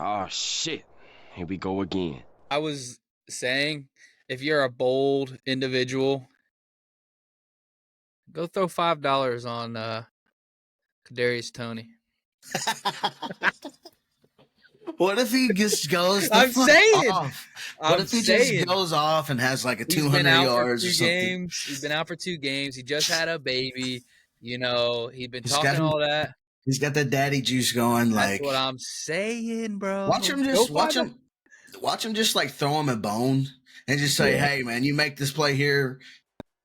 Oh shit. Here we go again. I was saying, if you're a bold individual, go throw $5 on Kadarius Toney. What if he just goes the I'm fuck saying. off? What I'm if he saying. just goes off and has like a He's been 200 out for yards or 2 something? games. He's been out for 2 games. He just had a baby. He'd been He's got talking all that. He's got the daddy juice going. That's Like, what I'm saying, bro. watch him just like throw him a bone and just say, Yeah. "Hey, man, you make this play here,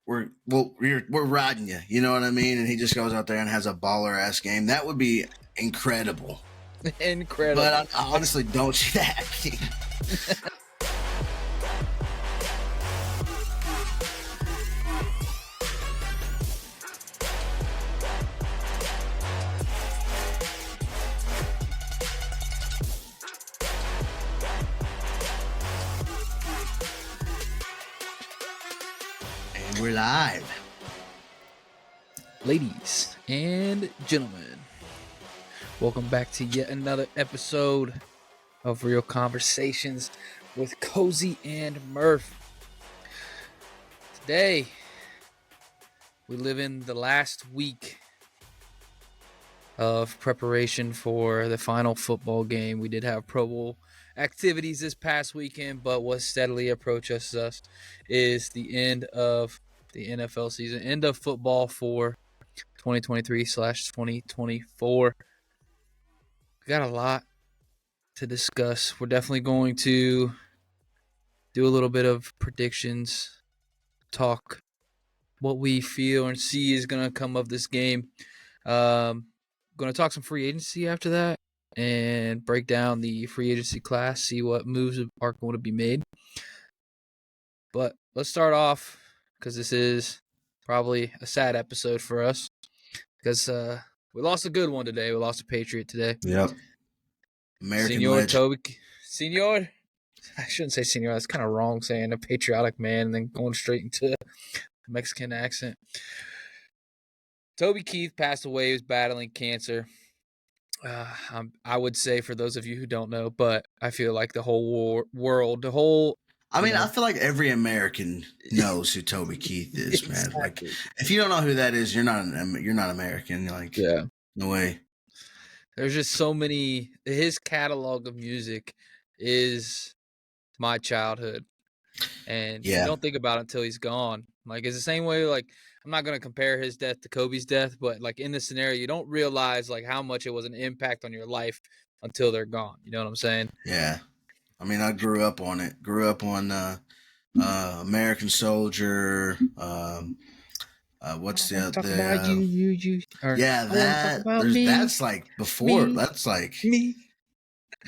we're riding you." You know what I mean? And he just goes out there and has a baller ass game. That would be incredible. Incredible. But I honestly don't see that happening. And we're live. Ladies and gentlemen, welcome back to yet another episode of Real Conversations with Cozy and Murph. Today, we live in the last week of preparation for the final football game. We did have Pro Bowl activities this past weekend, but what steadily approaches us is the end of the NFL season, end of football for 2023/2024. We got a lot to discuss. We're definitely going to do a little bit of predictions, talk what we feel and see is going to come of this game. Going to talk some free agency after that and break down the free agency class, see what moves are going to be made. But let's start off, because this is probably a sad episode for us, because we lost a good one today. We lost a Patriot today. Yep. American Senor legend. Toby. Senor? I shouldn't say senor. That's kind of wrong, saying a patriotic man and then going straight into a Mexican accent. Toby Keith passed away. He was battling cancer. I would say, for those of you who don't know, but I feel like the whole world, I feel like every American knows who Toby Keith is, man. Exactly. Like, if you don't know who that is, you're not American. Like, Yeah. No way. There's just so many. His catalog of music is my childhood, and you don't think about it until he's gone. Like, it's the same way. Like, I'm not gonna compare his death to Kobe's death, but like in this scenario, you don't realize like how much it was an impact on your life until they're gone. You know what I'm saying? Yeah. I mean, I grew up on it. Grew up on American Soldier. What's the talk about you? That's like before. Me. That's like Me.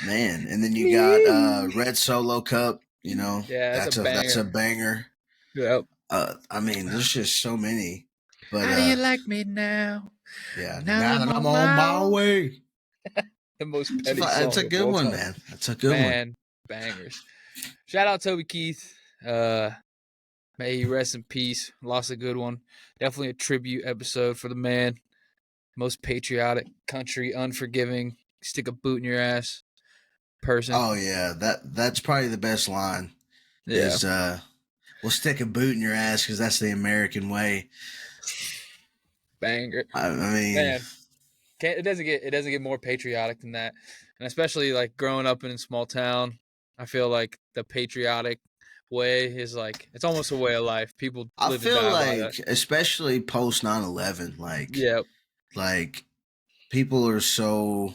man. And then you got Red Solo Cup. You know, Yeah, that's a banger. Yep. I mean, there's just so many. But how do you like me now? Yeah, now that I'm on my way. The most petty song. That's a good one, man. That's a good one. Bangers. Shout out Toby Keith. May he rest in peace. Lost a good one. Definitely a tribute episode for the man. Most patriotic, country, unforgiving, stick a boot in your ass person. Oh yeah, that's probably the best line. Yeah. Is we'll stick a boot in your ass because that's the American way. Banger. I mean, man, it doesn't get more patriotic than that, and especially like growing up in a small town, I feel like the patriotic way is like it's almost a way of life. People I live feel and die like, by that. especially post 9/11, like Yep. like people are so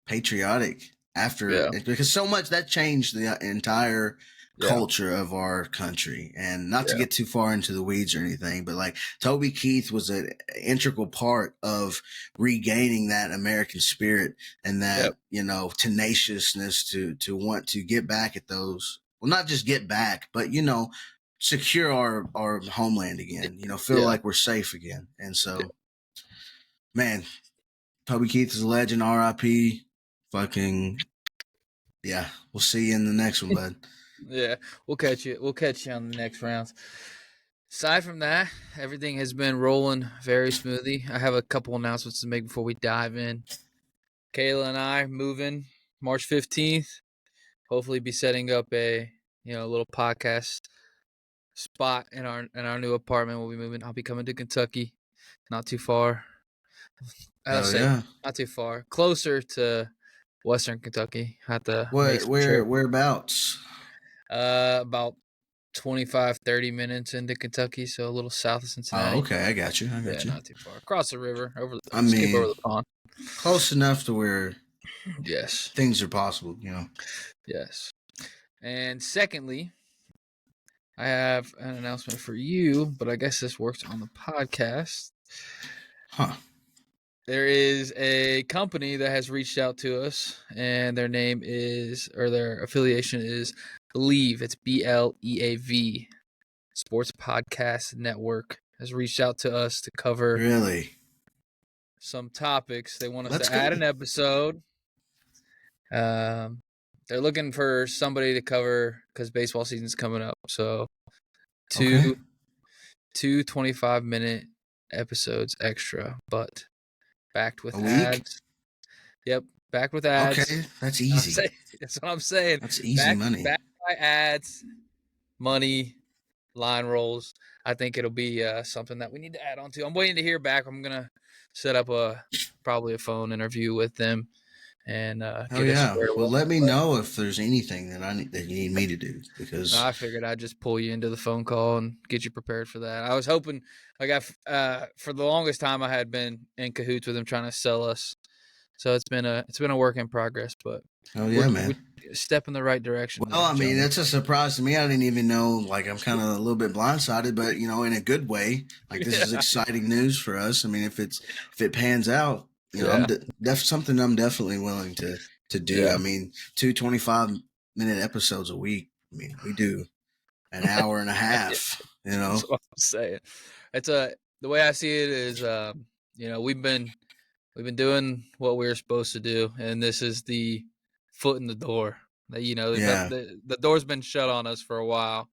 patriotic after because so much that changed the entire culture of our country. And not to get too far into the weeds or anything, but like Toby Keith was an integral part of regaining that American spirit and that tenaciousness to want to get back at those. Well, not just get back, but secure our homeland again. Feel like we're safe again. And so, man, Toby Keith is a legend. R.I.P. Fucking we'll see you in the next one, bud. Yeah, we'll catch you on the next rounds. Aside from that, everything has been rolling very smoothly. I have a couple announcements to make before we dive in. Kayla and I moving March 15th. Hopefully be setting up a little podcast spot in our new apartment. We'll be moving. I'll be coming to Kentucky. Not too far. I'll Oh say yeah. not too far. Closer to Western Kentucky. Have to make some trip. Whereabouts? About 25, 30 minutes into Kentucky, so a little south of Cincinnati. Oh, okay. I got you. Yeah, not too far. Across the river, I skip over mean, the pond. close enough to where Yes. things are possible, you know. Yes. And secondly, I have an announcement for you, but I guess this works on the podcast. Huh. There is a company that has reached out to us, and their name is, or their affiliation is Believe. It's BLEAV. Sports Podcast Network has reached out to us to cover Really? some topics. They want us Let's to go. add an episode. They're looking for somebody to cover because baseball season's coming up. So two 25-minute episodes extra, but backed with A week? ads. Yep, backed with ads. Okay, that's easy. That's what I'm saying. That's easy money. Backed by ads, money, line rolls. I think it'll be something that we need to add on to. I'm waiting to hear back. I'm gonna set up probably a phone interview with them and get us squared Well, away. let me know if there's anything that you need me to do, because I figured I'd just pull you into the phone call and get you prepared for that. I was hoping, for the longest time I had been in cahoots with them trying to sell us. So it's been a work in progress, but man. We're step in the right direction. Well, I mean, it's a surprise to me. I didn't even know. Like, I'm kind of a little bit blindsided, but in a good way. Like, this is exciting news for us. I mean, if it pans out, that's something I'm definitely willing to do. Yeah. I mean, 2 25-minute episodes a week. I mean, we do an hour and a half. That's what I'm saying. The way I see it is, we've been doing what we were supposed to do, and this is the foot in the door. The door's been shut on us for a while,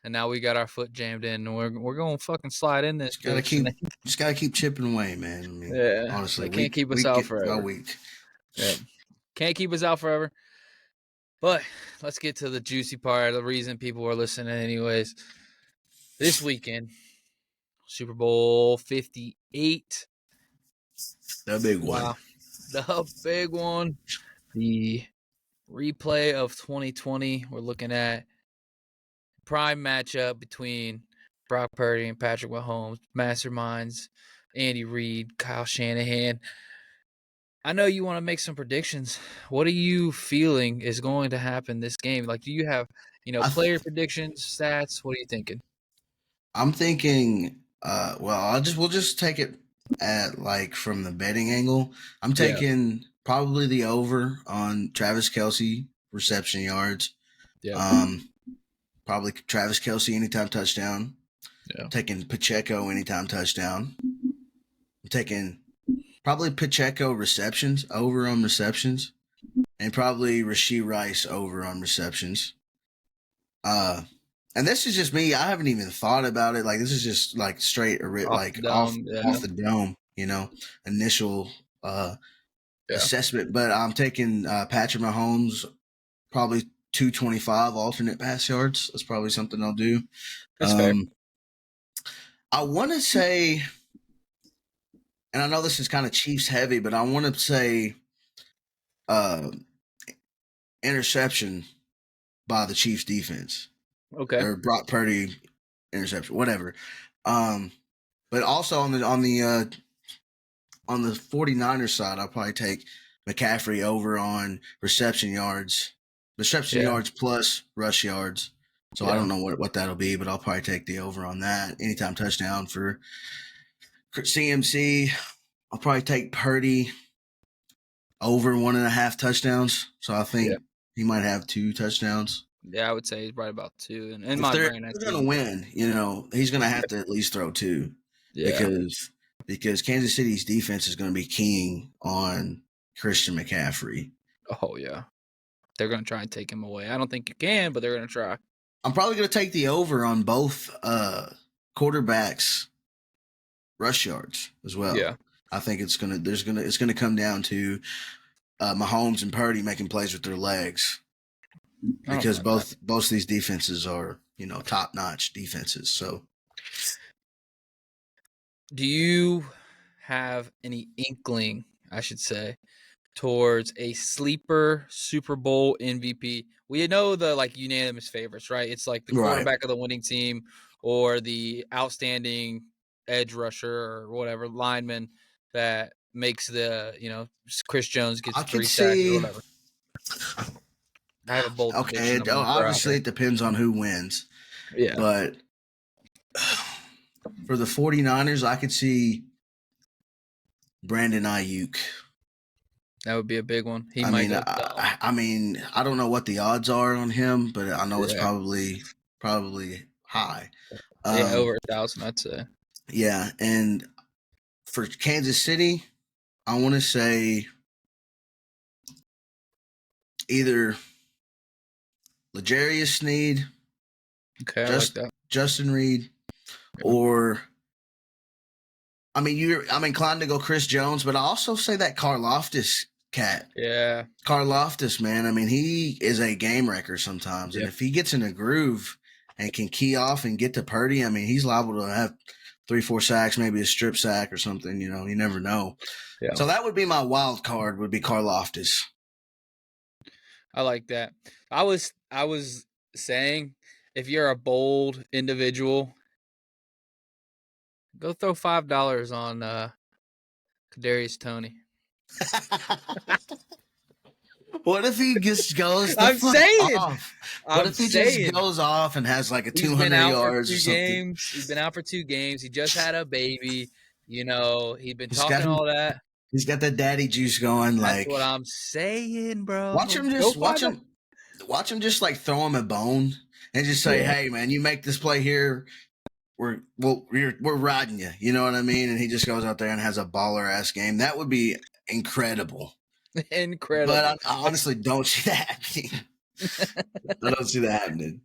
and now we got our foot jammed in, and we're going to fucking slide in this. Just gotta keep chipping away, man. I mean, honestly, they can't keep us out forever. Week. Yeah, can't keep us out forever. But let's get to the juicy part. The reason people are listening, anyways. This weekend, Super Bowl 58. The big one. Wow. The big one. The replay of 2020. We're looking at prime matchup between Brock Purdy and Patrick Mahomes, masterminds, Andy Reid, Kyle Shanahan. I know you want to make some predictions. What are you feeling is going to happen this game? Like, do you have, player predictions, stats? What are you thinking? I'm thinking, we'll just take it at from the betting angle. I'm taking probably the over on Travis Kelce reception yards. Yeah. Probably Travis Kelce anytime touchdown. Yeah. I'm taking Pacheco anytime touchdown. I'm taking probably Pacheco receptions over on receptions, and probably Rashee Rice over on receptions. And this is just me. I haven't even thought about it. Like, this is just straight off the dome, initial assessment. But I'm taking Patrick Mahomes, probably 225 alternate pass yards. That's probably something I'll do. That's fair. I want to say, and I know this is kind of Chiefs heavy, but I want to say interception by the Chiefs defense. Okay. Or Brock Purdy interception, whatever. But also on the 49ers side, I'll probably take McCaffrey over on reception yards plus rush yards. So I don't know what that'll be, but I'll probably take the over on that. Anytime touchdown for CMC. I'll probably take Purdy over 1.5 touchdowns. So I think he might have 2 touchdowns. Yeah, I would say he's right about 2. And in my brain, if they're going to win, he's going to have to at least throw 2. Yeah. Because Kansas City's defense is going to be keying on Christian McCaffrey. Oh, yeah. They're going to try and take him away. I don't think you can, but they're going to try. I'm probably going to take the over on both quarterbacks' rush yards as well. Yeah. I think it's going to come down to Mahomes and Purdy making plays with their legs, because both of these defenses are, top notch defenses. So, do you have any inkling, I should say, towards a sleeper Super Bowl MVP? We know the unanimous favorites, right? It's like the quarterback of the winning team or the outstanding edge rusher or whatever lineman that makes the Chris Jones gets 3 sacks or whatever. I have a bold prediction. Obviously, it depends on who wins. Yeah. But for the 49ers, I could see Brandon Ayuk. That would be a big one. I don't know what the odds are on him, but I know it's probably high. Over 1,000, I'd say. Yeah, and for Kansas City, I want to say either L'Jarius Sneed, Justin Reed, or I'm inclined to go Chris Jones, but I also say that Karlaftis cat. Yeah. Karlaftis, man. He is a game wrecker sometimes. And if he gets in a groove and can key off and get to Purdy, he's liable to have 3-4 sacks, maybe a strip sack or something. You never know. Yeah. So that would be my wild card, would be Karlaftis. I like that. I was saying, if you're a bold individual, go throw $5 on Kadarius Toney. What if he just goes I'm saying off? What if he just goes off and has like a 200 yards or something? He's been out for 2 games. He just had a baby. He'd been talking all that. He's got the daddy juice going. That's what I'm saying, bro. Watch him just like throw him a bone and just say, "Hey, man, you make this play here, we're riding you." You know what I mean? And he just goes out there and has a baller ass game. That would be incredible. Incredible. But I honestly don't see that happening. I don't see that happening.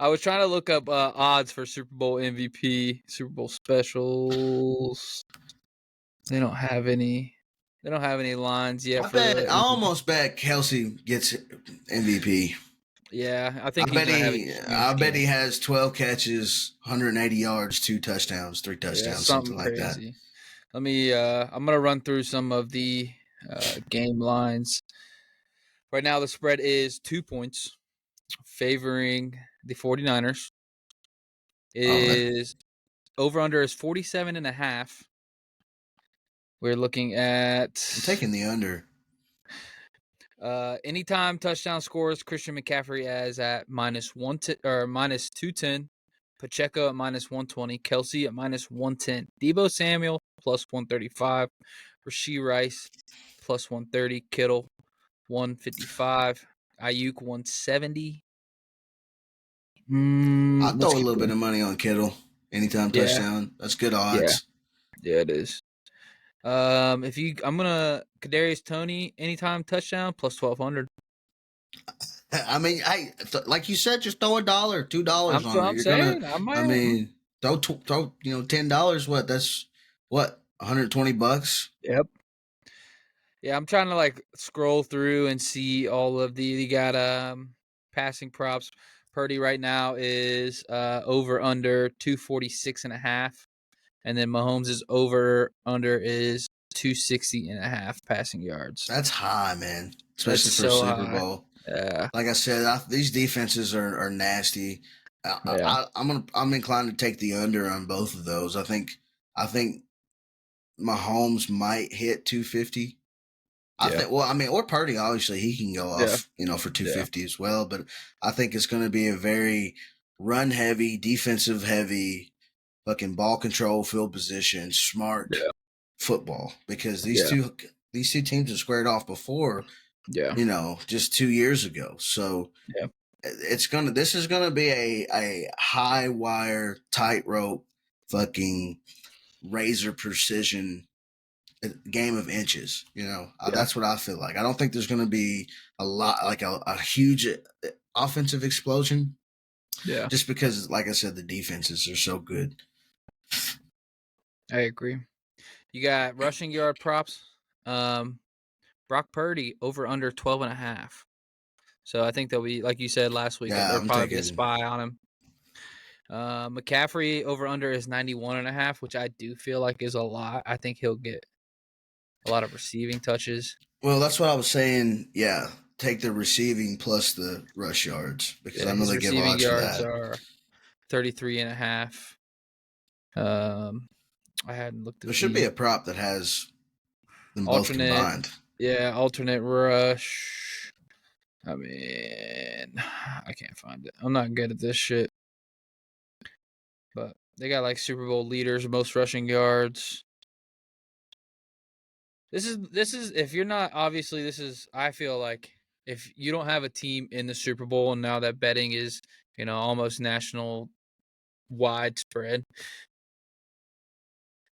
I was trying to look up odds for Super Bowl MVP, Super Bowl specials. They don't have any. They don't have any lines yet. I almost bet Kelsey gets MVP. Yeah, I think I bet he has 12 catches, 180 yards, 2 touchdowns, 3 touchdowns, something like that. Let me. I'm gonna run through some of the game lines. Right now, the spread is 2 points, favoring the 49ers. Over-under is 47.5. We're looking at... I'm taking the under. Anytime touchdown scores, Christian McCaffrey as at minus 210. Pacheco at minus 120. Kelsey at minus 110. Deebo Samuel plus 135. Rashee Rice plus 130. Kittle 155. Ayuk 170. I'll throw a little bit of money on Kittle. Anytime touchdown. That's good odds. Yeah, it is. I'm gonna Kadarius Toney anytime touchdown plus 1,200. Like you said, just throw $1, $2 on it. Throw $10. What? That's what, $120. Yep. Yeah, I'm trying to scroll through and see all of you got passing props. Purdy right now is over under 246.5. And then Mahomes' over-under is 260.5 passing yards. That's high, man. Especially for a Super Bowl. Yeah. Like I said, these defenses are nasty. I'm inclined to take the under on both of those. I think Mahomes might hit 250. Or Purdy, obviously, he can go off, for 250 as well. But I think it's going to be a very run-heavy, defensive-heavy, fucking ball control, field position, smart football, because these two teams have squared off before. Just 2 years ago. So this is gonna be a high wire, tightrope, fucking razor precision game of inches. That's what I feel like. I don't think there's gonna be a lot a huge offensive explosion. Yeah, just because, like I said, the defenses are so good. I agree. You got rushing yard props. Brock Purdy over under 12.5. So I think there'll be, like you said last week, there'll probably be a spy on him. McCaffrey over under is 91.5, which I do feel like is a lot. I think he'll get a lot of receiving touches. Well, that's what I was saying. Yeah, take the receiving plus the rush yards because I know they give odds for that. His receiving yards are 33.5. I hadn't looked at there should be a prop that has them alternate, both combined. Yeah, alternate rush. I mean, I can't find it. I'm not good at this shit. But they got like Super Bowl leaders, most rushing yards. This is if you're not, obviously this is, I feel like if you don't have a team in the Super Bowl and now that betting is, almost national widespread,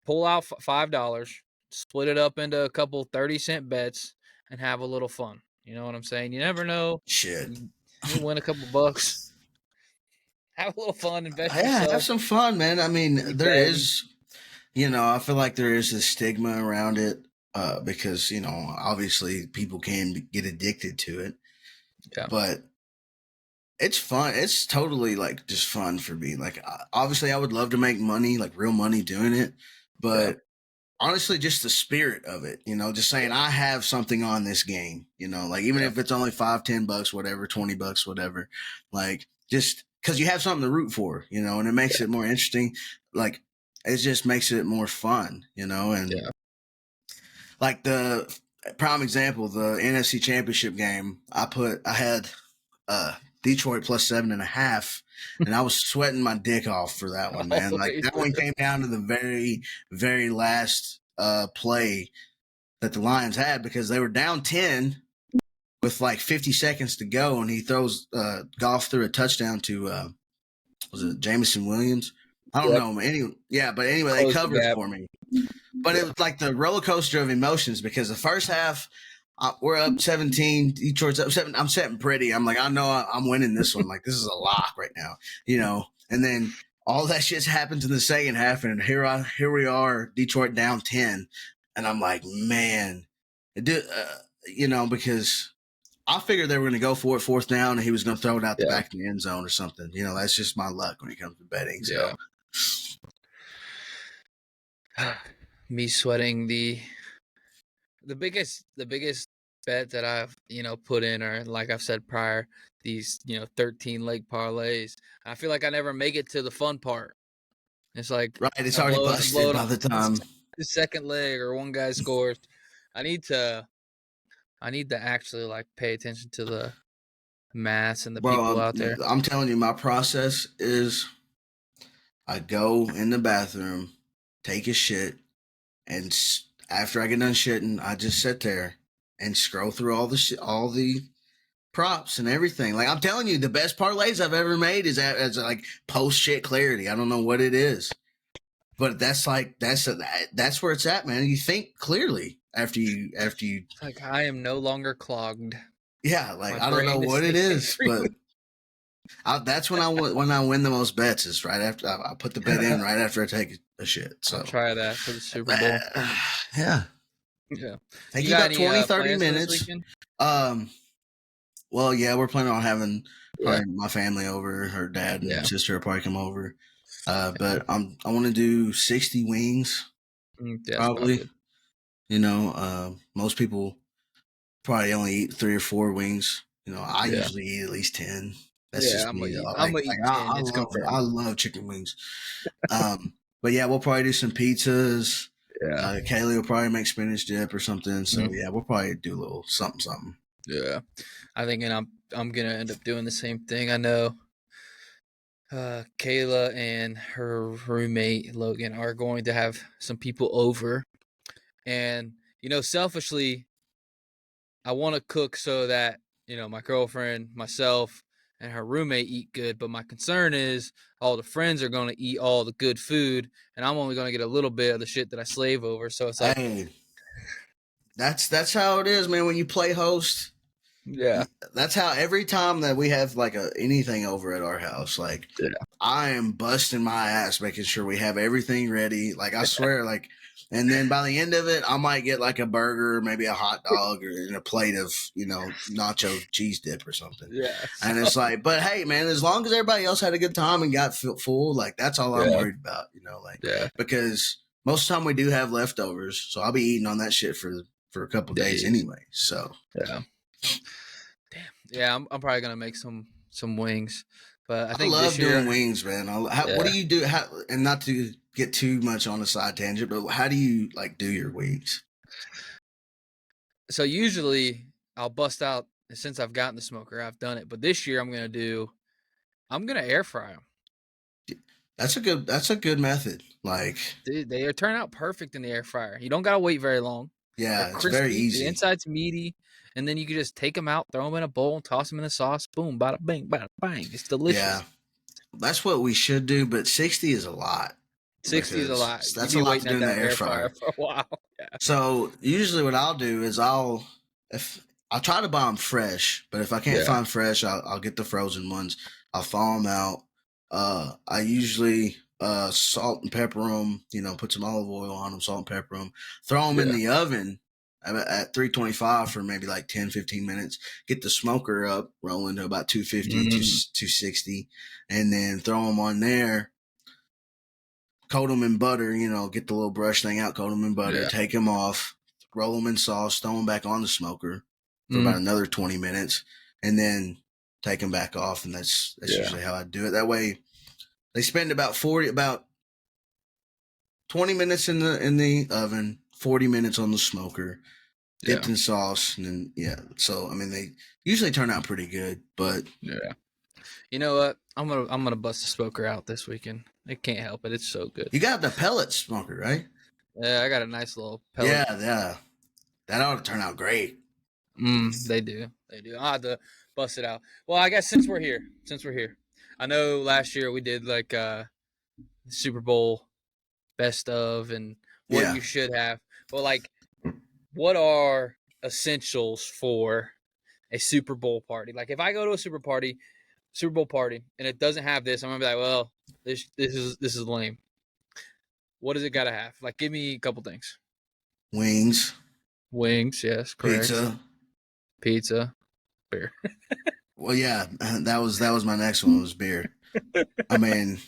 pull out $5, split it up into a couple 30-cent bets and have a little fun. You know what I'm saying? You never know. Shit. You win a couple bucks. Have a little fun, invest yourself. Have some fun, man. I mean, there is, I feel like there is a stigma around it because, obviously people can get addicted to it. Yeah. But it's fun. It's totally like just fun for me. Like, obviously I would love to make money, like real money doing it. But honestly, just the spirit of it, just saying I have something on this game, like even if it's only $5-10, whatever, $20, whatever, like just because you have something to root for, and it makes it more interesting. Like it just makes it more fun, and like the prime example, the NFC Championship game, I had Detroit plus 7.5. And I was sweating my dick off for that one, man. Like that one came down to the very, very last play that the Lions had because they were down 10 with like 50 seconds to go, and he throws Goff through a touchdown to was it Jameson Williams? I don't know. But anyway, they covered for me. But it was like the roller coaster of emotions because the first half. We're up 17. Detroit's up 7. I'm setting pretty. I'm like, I know I'm winning this one. Like, this is a lock right now, And then all that shit happens in the second half, and here we are, Detroit down 10, and I'm like, man, because I figured they were going to go for it 4th down, and he was going to throw it out the back of the end zone or something. That's just my luck when it comes to betting. So, me sweating the biggest bet that I've put in, or like I've said prior, these 13 leg parlays. I feel like I never make it to the fun part. It's like it's already busted by the time the second leg or one guy scores. I need to actually like pay attention to the mass and the people out there. I'm telling you, my process is I go in the bathroom, take a shit, and after I get done shitting, I just sit there and scroll through all the props and everything. Like I'm telling you, the best parlays I've ever made is as like post shit clarity. I don't know what it is, but that's where it's at, man. You think clearly after you. Like I am no longer clogged. Yeah, like I don't know what it is, but that's when I win the most bets is right after I put the bet in right after I take a shit. So I'll try that for the Super Bowl. Yeah. Take you about 20-30 minutes. Well, yeah, we're planning on having my family over. Her dad and sister will probably come over. But I want to do 60 wings. Probably. Most people probably only eat 3 or 4 wings. I usually eat at least 10. That's just me. I'm gonna eat 10. I love chicken wings. But yeah, we'll probably do some pizzas. Yeah. Kaylee will probably make spinach dip or something. So yeah, we'll probably do a little something. Yeah. I think I'm gonna end up doing the same thing. I know Kayla and her roommate Logan are going to have some people over. And selfishly, I want to cook so that, my girlfriend, myself, and her roommate eat good. But my concern is all the friends are going to eat all the good food, and I'm only going to get a little bit of the shit that I slave over. So it's like, hey, that's how it is, man. When you play host, that's how every time that we have like anything over at our house, like I am busting my ass making sure we have everything ready. Like I swear, like And then by the end of it, I might get like a burger, maybe a hot dog, or in a plate of, nacho cheese dip or something. Yeah. And it's like, but hey, man, as long as everybody else had a good time and got full, like that's all I'm worried about, because most of the time we do have leftovers. So I'll be eating on that shit for a couple days anyway. So, yeah. Damn. Yeah. I'm probably going to make some wings, but I think love this year, doing wings, man. What do you do? And not to get too much on a side tangent, but how do you like do your wings? So usually I'll bust out, since I've gotten the smoker, I've done it, but this year I'm going to air fry them. That's a good method. Like, dude, they turn out perfect in the air fryer. You don't got to wait very long. Yeah, it's very easy. The inside's meaty, and then you can just take them out, throw them in a bowl, and toss them in the sauce. Boom, bada bing, bada bang. It's delicious. Yeah, that's what we should do, but 60 is a lot. 60 is a lot. That's a lot to do in the air fryer for a while. Yeah. So usually what I'll do is I'll try to buy them fresh, but if I can't find fresh, I'll get the frozen ones. I'll thaw them out. I usually salt and pepper them, put some olive oil on them, salt and pepper them, throw them in the oven at 325 for maybe like 10, 15 minutes, get the smoker up, rolling to about 250, 260, and then throw them on there, coat them in butter, get the little brush thing out, coat them in butter, take them off, roll them in sauce, throw them back on the smoker for about another 20 minutes, and then take them back off. And that's usually how I do it. That way they spend about 20 minutes in the oven, 40 minutes on the smoker, dipped in sauce. And then, so, I mean, they usually turn out pretty good, but you know what? I'm going to bust the smoker out this weekend. I can't help it. It's so good. You got the pellet smoker, right? Yeah, I got a nice little pellet. Yeah. That ought to turn out great. They do. I'll have to bust it out. Well, I guess since we're here, I know last year we did like Super Bowl best of and what you should have. But like, what are essentials for a Super Bowl party? Like, if I go to a Super Bowl party, and it doesn't have this, I'm gonna be like, well, this is lame. What does it gotta have? Like, give me a couple things. Wings, yes, correct. Pizza, beer. Well, yeah, that was my next one, was beer. I mean,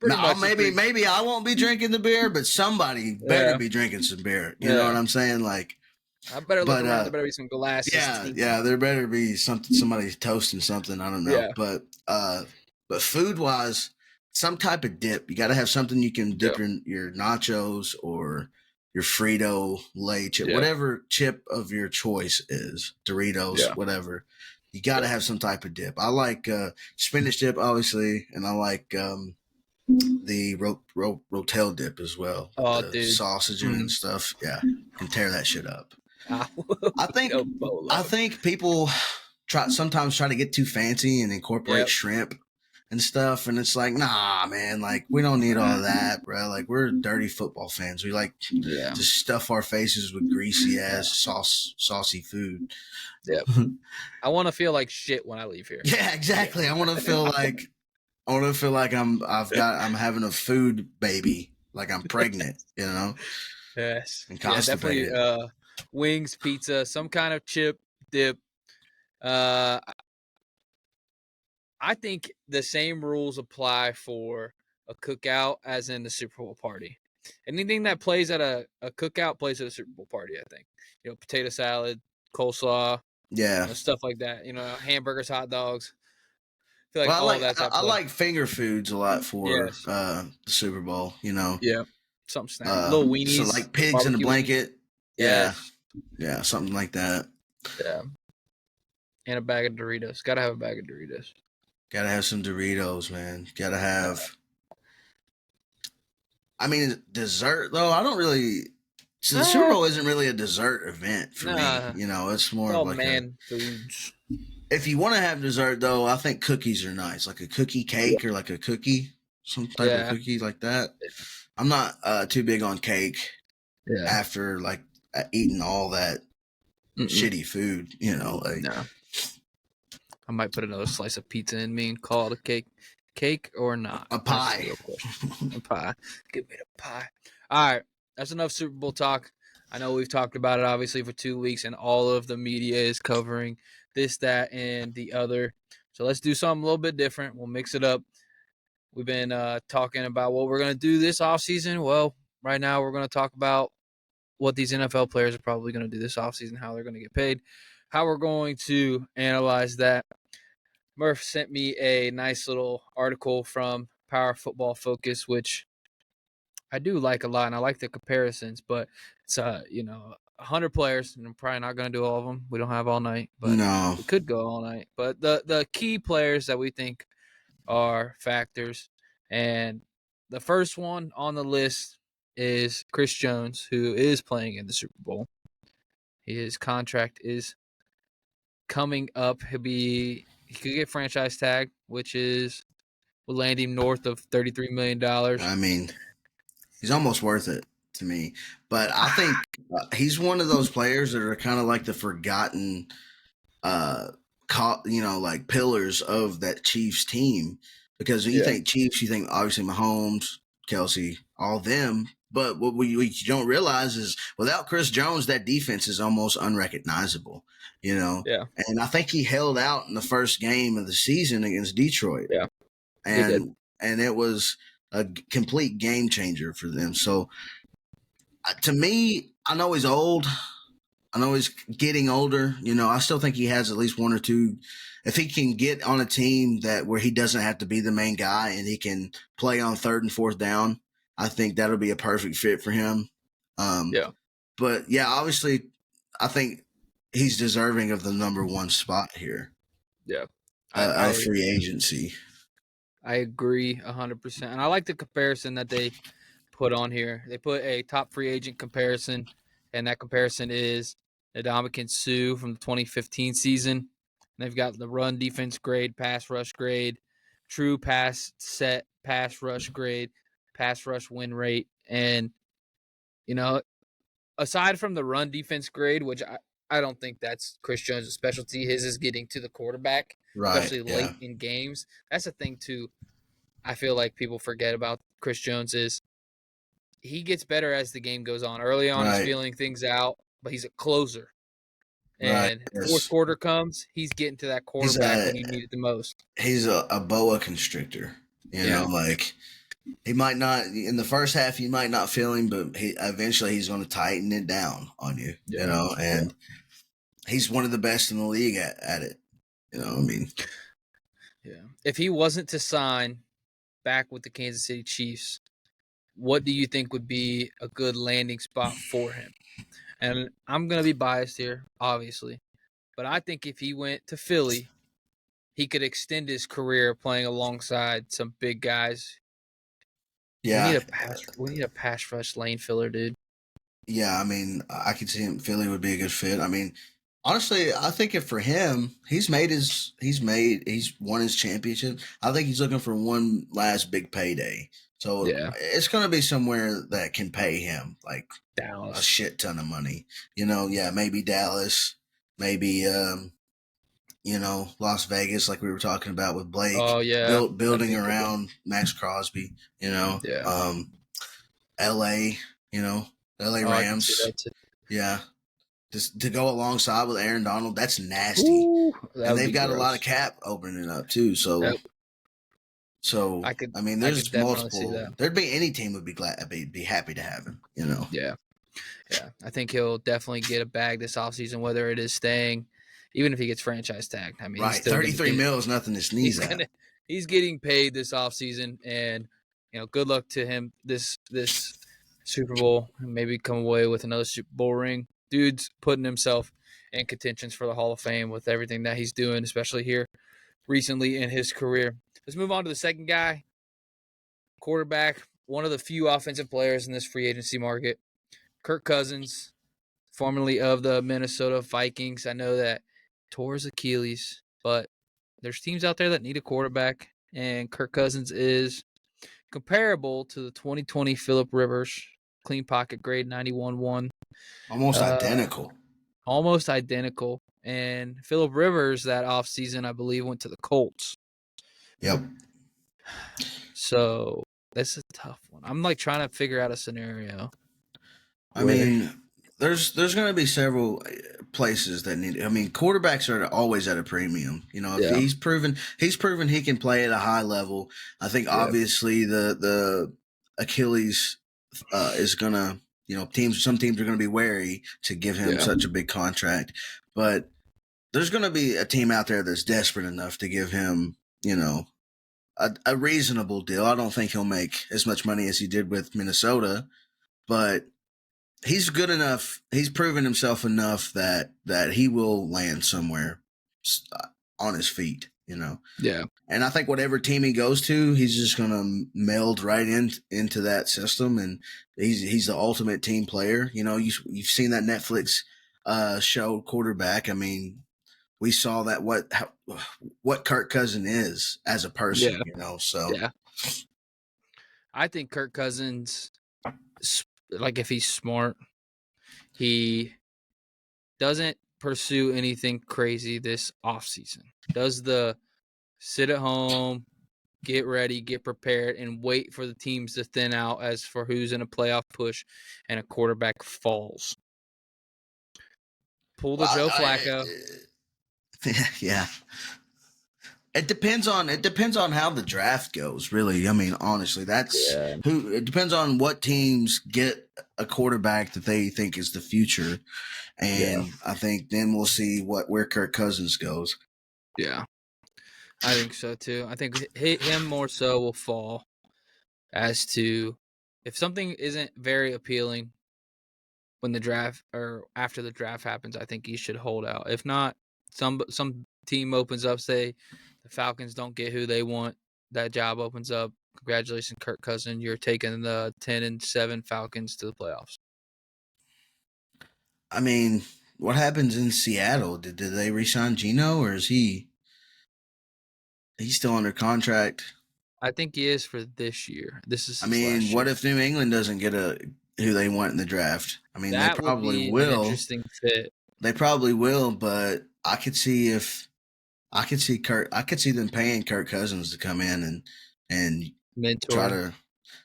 maybe I won't be drinking the beer, but somebody better be drinking some beer. You know what I'm saying? Like, I better look around. There better be some glasses. Yeah. There better be somebody toasting something. I don't know. Yeah. But food wise, some type of dip. You got to have something you can dip your nachos or your Frito Lay chip, whatever chip of your choice is, Doritos, whatever. You got to have some type of dip. I like spinach dip, obviously, and I like the Rotel dip as well. Oh, the dude. Sausage and stuff. Yeah, you can tear that shit up. I think people sometimes try to get too fancy and incorporate shrimp and stuff, and it's like, nah, man, like, we don't need all of that, bro. Like, we're dirty football fans. We like to stuff our faces with greasy ass saucy food. Yep. I want to feel like shit when I leave here. Yeah, exactly. I want to feel like I'm having a food baby, like I'm pregnant, Yes. And constipated. Definitely wings, pizza, some kind of chip, dip. I think the same rules apply for a cookout as in the Super Bowl party. Anything that plays at a cookout plays at a Super Bowl party, I think. Potato salad, coleslaw, stuff like that. Hamburgers, hot dogs. I feel like I like finger foods a lot for the Super Bowl, Yeah. Something snack. Little weenies. So like pigs in a blanket. Yes. Yeah, something like that. Yeah. And a bag of Doritos. Gotta have a bag of Doritos. Gotta have some Doritos, man. Gotta have. I mean, dessert though. I don't really. So the Super Bowl isn't really a dessert event for me. It's more like foods. If you want to have dessert though, I think cookies are nice, like a cookie cake or like a cookie, some type of cookie like that. I'm not too big on cake. Yeah. After like eating all that shitty food, No. I might put another slice of pizza in me and call it a cake. Cake or not? A pie. A pie. Give me the pie. All right. that's enough Super Bowl talk. I know we've talked about it obviously for 2 weeks, and all of the media is covering this, that, and the other. So let's do something a little bit different. We'll mix it up. We've been talking about what we're going to do this offseason. Well, right now we're going to talk about what these NFL players are probably going to do this offseason, how they're going to get paid, how we're going to analyze that. Murph sent me a nice little article from Power Football Focus, which I do like a lot, and I like the comparisons, but it's 100 players, and I'm probably not going to do all of them. We don't have all night, but No. we could go all night. But the key players that we think are factors, and the first one on the list is Chris Jones, who is playing in the Super Bowl. His contract is coming up. He could get franchise tag, which will land him north of $33 million. I mean, he's almost worth it to me. But I think he's one of those players that are kind of like the forgotten, like pillars of that Chiefs team. Because when you think Chiefs, you think obviously Mahomes, Kelsey, all them. But what we don't realize is without Chris Jones, that defense is almost unrecognizable, Yeah. And I think he held out in the first game of the season against Detroit. Yeah. And it was a complete game changer for them. So to me, I know he's old. I know he's getting older. I still think he has at least one or two. If he can get on a team where he doesn't have to be the main guy and he can play on third and fourth down, I think that'll be a perfect fit for him. But yeah, obviously, I think he's deserving of the number one spot here. Yeah. Of free agency. I agree 100%. And I like the comparison that they put on here. They put a top free agent comparison, and that comparison is Ndamukong Suh from the 2015 season. And they've got the run defense grade, pass rush grade, true pass set, pass rush grade, pass rush win rate. And, aside from the run defense grade, which I don't think that's Chris Jones' specialty, his is getting to the quarterback, especially late in games. That's the thing, too, I feel like people forget about Chris Jones is he gets better as the game goes on. Early on, he's feeling things out, but he's a closer. And fourth quarter comes, he's getting to that quarterback when you need it the most. He's a boa constrictor. Like he might not in the first half. You might not feel him, but eventually he's going to tighten it down on you. And he's one of the best in the league at it. If he wasn't to sign back with the Kansas City Chiefs, what do you think would be a good landing spot for him? And I'm going to be biased here, obviously, but I think if he went to Philly, he could extend his career playing alongside some big guys. Yeah. We need a pass rush lane filler, dude. Yeah, I mean, I could see him. Philly would be a good fit. I mean, honestly, I think if for him, he's won his championship. I think he's looking for one last big payday. So it's going to be somewhere that can pay him like Dallas. A shit ton of money. Maybe Dallas, maybe Las Vegas, like we were talking about with Blake. Oh yeah, building around Max Crosby. L.A. L.A. Rams. Yeah. Just to go alongside with Aaron Donald, that's nasty. Ooh, and they've got a lot of cap opening up too. So, there's multiple. There'd be any team would be happy to have him. Yeah. I think he'll definitely get a bag this offseason, whether it is staying, even if he gets franchise tagged. I mean, right, 33 mil is nothing to sneeze at. He's getting paid this offseason, and good luck to him this Super Bowl, and maybe come away with another Super Bowl ring. Dude's putting himself in contentions for the Hall of Fame with everything that he's doing, especially here recently in his career. Let's move on to the second guy, quarterback, one of the few offensive players in this free agency market, Kirk Cousins, formerly of the Minnesota Vikings. I know that tore his Achilles, but there's teams out there that need a quarterback, and Kirk Cousins is comparable to the 2020 Phillip Rivers, clean pocket grade 91-1. Almost identical. Almost identical. And Phillip Rivers that offseason, I believe, went to the Colts. Yep. So this is a tough one. I'm trying to figure out a scenario. I mean, there's going to be several places that need. I mean, quarterbacks are always at a premium. You know, if Yeah. he's proven he can play at a high level. I think Yeah. obviously the Achilles is gonna. You know, some teams are going to be wary to give him Yeah. such a big contract, but there's going to be a team out there that's desperate enough to give him, you know, a reasonable deal. I don't think he'll make as much money as he did with Minnesota, but he's good enough. He's proven himself enough that he will land somewhere on his feet, you know. Yeah. And I think whatever team he goes to, he's just going to meld right into that system, and he's the ultimate team player. You know, you've seen that Netflix show Quarterback. I mean, we saw that what Kirk Cousins is as a person. Yeah. You know, so Yeah. I think Kirk Cousins, like if he's smart, he doesn't pursue anything crazy this offseason. Does the sit at home, get ready, get prepared, and wait for the teams to thin out as for who's in a playoff push and a quarterback falls. Pull the Joe Flacco. Yeah. It depends on how the draft goes, really. I mean, honestly, it depends on what teams get a quarterback that they think is the future. And I think then we'll see where Kirk Cousins goes. Yeah. I think so too. I think him more so will fall as to if something isn't very appealing when the draft or after the draft happens, I think he should hold out. If not, some team opens up, say the Falcons don't get who they want, that job opens up. Congratulations, Kirk Cousins. You're taking the 10-7 Falcons to the playoffs. I mean, what happens in Seattle? Did they re-sign Geno, or is he's still under contract? I think he is for this year. This is I his mean, last what year. if New England doesn't get who they want in the draft? I mean, they That would probably be an will. interesting fit. They probably will, but I could see them paying Kirk Cousins to come in and Mentor.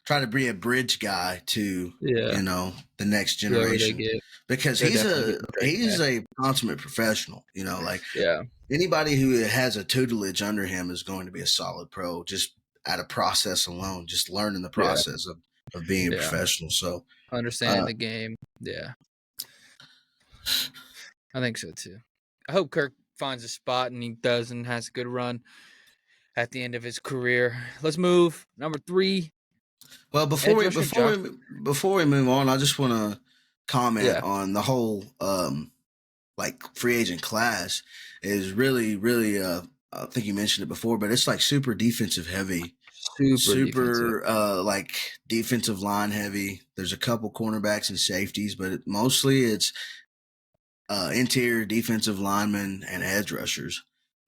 try to be a bridge guy to Yeah. the next Whoever they generation, get. because They're he's definitely getting a consummate professional. You know, like Yeah. anybody who has a tutelage under him is going to be a solid pro just out of process alone, just learning the Yeah. process of being a Yeah. professional. So Understanding the game. Yeah. I think so too. I hope Kirk finds a spot and he does and has a good run at the end of his career. Let's move. Number 3. well, before we move on, I just want to comment on the whole like free agent class is really, really I think you mentioned it before, but it's like super defensive heavy. Super defensive. Like defensive line heavy. There's a couple cornerbacks and safeties, but mostly it's interior defensive linemen and edge rushers.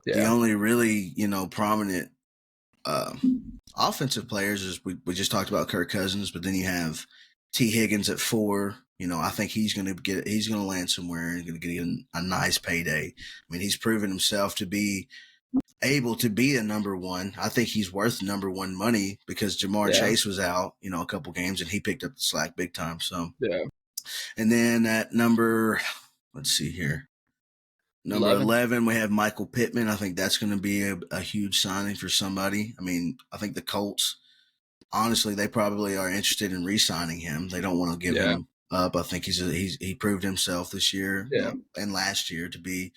Yeah. The only really, prominent offensive players is we just talked about Kirk Cousins, but then you have T. Higgins at 4. I think he's going to land somewhere and going to get a nice payday. I mean, he's proven himself to be able to be a number one. I think he's worth number one money because Jamar Chase was out, a couple games, and he picked up the slack big time. So, and then at number, let's see here. Number 11, we have Michael Pittman. I think that's going to be a huge signing for somebody. I mean, I think the Colts, honestly, they probably are interested in re-signing him. They don't want to give him up. I think he proved himself this year and last year to be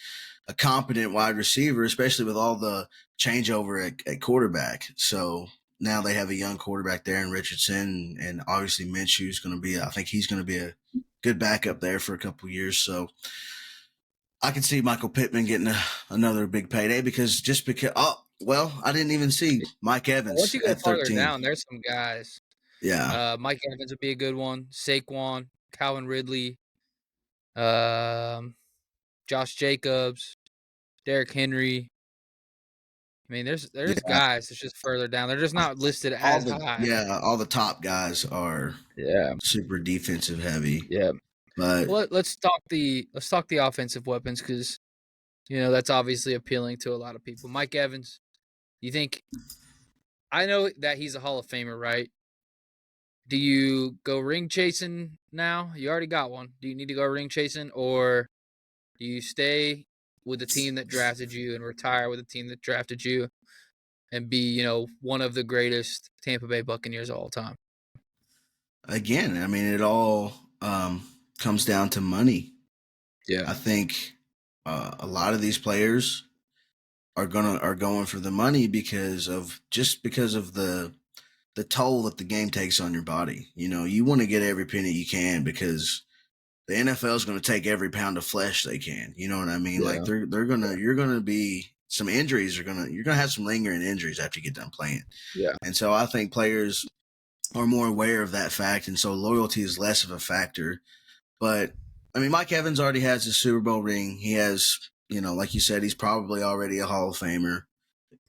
a competent wide receiver, especially with all the changeover at quarterback. So now they have a young quarterback there in Richardson, and obviously Minshew is going to be. I think he's going to be a good backup there for a couple of years. So I can see Michael Pittman getting another big payday because I didn't even see Mike Evans. Once you go at farther 13. down, there's some guys. Yeah. Mike Evans would be a good one. Saquon, Calvin Ridley, Josh Jacobs, Derrick Henry. I mean, there's guys that's just further down. They're just not listed as high. Yeah, all the top guys are super defensive heavy. Yeah. But let's talk the offensive weapons because that's obviously appealing to a lot of people. Mike Evans, you think? I know that he's a Hall of Famer, right? do you go ring chasing now? You already got one. Do you need to go ring chasing, or do you stay with the team that drafted you and retire with the team that drafted you and be, one of the greatest Tampa Bay Buccaneers of all time? Again, I mean, it all comes down to money. Yeah. I think a lot of these players are going for the money because of the toll that the game takes on your body. You want to get every penny you can because the NFL is going to take every pound of flesh they can. You know what I mean? Yeah. Like you're gonna be some injuries you're gonna have some lingering injuries after you get done playing. Yeah. And so I think players are more aware of that fact, and so loyalty is less of a factor. But I mean, Mike Evans already has his Super Bowl ring. He has, like you said, he's probably already a Hall of Famer,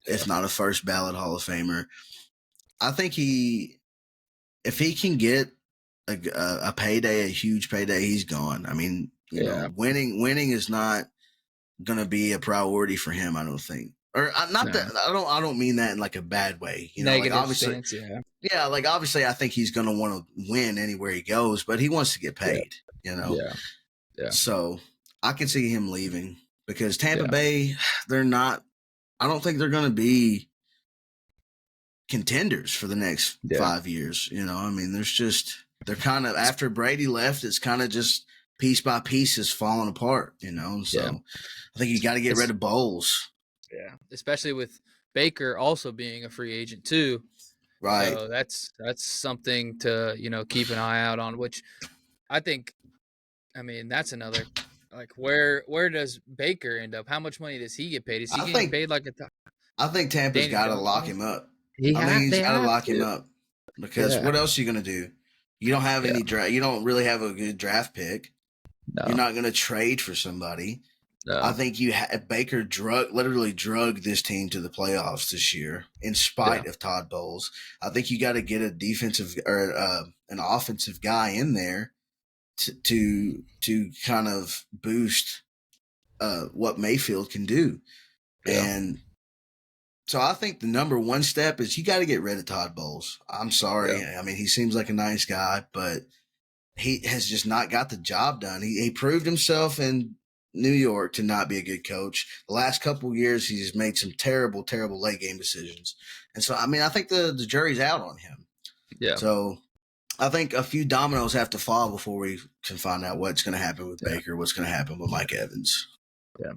if not a first ballot Hall of Famer. I think if he can get a payday, a huge payday, he's gone. I mean, winning is not going to be a priority for him. I don't think, or not that I don't mean that in like a bad way. Negative like obviously, stance, yeah, like obviously, I think he's going to want to win anywhere he goes, but he wants to get paid. Yeah. So I can see him leaving because Tampa Bay, they're not. I don't think they're going to be contenders for the next 5 years. I mean, they're kind of, after Brady left, it's kind of just piece by piece is falling apart, so I think you got to get rid of Bowles. Yeah, especially with Baker also being a free agent too. Right. So that's something to, keep an eye out on, which I think, I mean, that's another, like, where does Baker end up? How much money does he get paid? Is he getting paid like I think Tampa's got to lock him up. He's got to lock him up because what else are you going to do? You don't have any draft. You don't really have a good draft pick. No. You're not going to trade for somebody. No. I think Baker literally drugged this team to the playoffs this year in spite of Todd Bowles. I think you got to get a defensive or an offensive guy in there to kind of boost what Mayfield can do. Yeah. And so I think the number one step is you got to get rid of Todd Bowles. I'm sorry. Yeah. I mean, he seems like a nice guy, but he has just not got the job done. He proved himself in New York to not be a good coach. The last couple of years, he's made some terrible, terrible late game decisions. And so, I mean, I think the jury's out on him. Yeah. So I think a few dominoes have to fall before we can find out what's going to happen with Baker, what's going to happen with Mike Evans. Yeah.